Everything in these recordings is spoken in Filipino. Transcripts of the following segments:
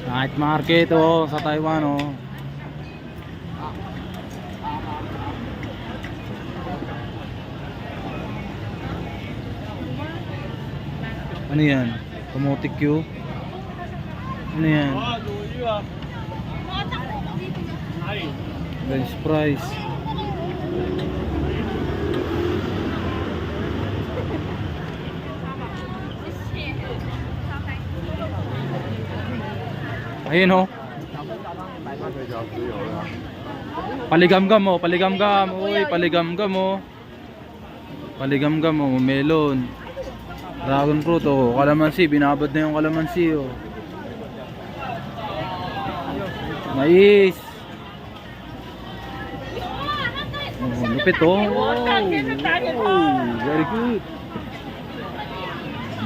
Night market oh, sa Taiwan oh. Ano yan? Kamote Q? Ano yan? French fries. Ayun oh. Paligamgam oh, paligamgam. Uy, paligamgam oh. Paligamgam oh, melon. Dragon fruit oh, kalamansi, binabad na yung kalamansi oh. Mais. Oh, lupit oh. Oh, very good.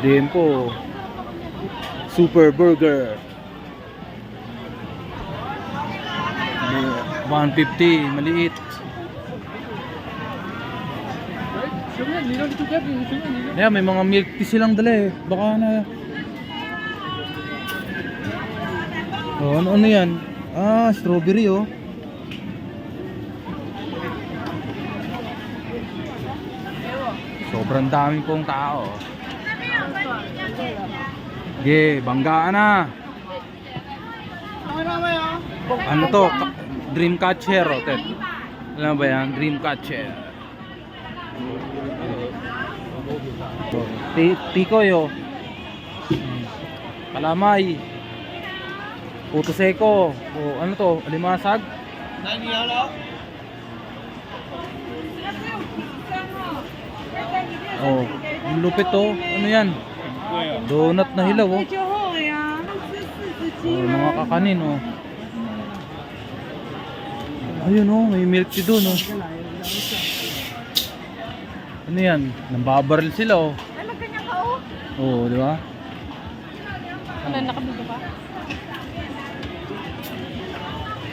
Dempo. Super burger. 150, maliit. Yeah, may mga milk tea silang dala eh. Baka na. Oh, ano yan? Ah, strawberry oh. Sobrang daming pong tao. Ge, banggaan na. Ano to? Dreamcatcher oh, Ted. Alam ba yan? Dreamcatcher. Tikoy oh. Kalamay. Puto seko. Oh, ano to? Alimasag? Oh, ang lupit oh. Ano yan? Donut na hilaw oh. Oh, mga kakanin oh. Ayun oh, may milk tea doon oh. Ano yan? Nambabaril sila oh. Ay, magganyan ka oh. Oo, di ba? Ano, nakabigo pa?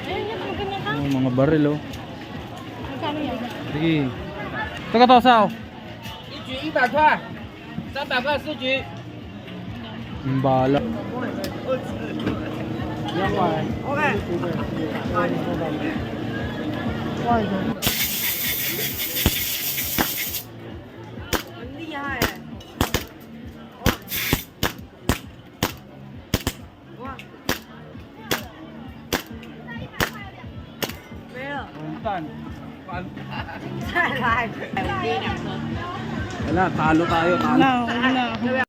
Ayun yan, magganyan ka. Oh, mga baril oh. Magkano yan? Sige. Ito ka to, sao? 一局100块，300块4局。 Yung bala. Wala, talo tayo, talo. Wala.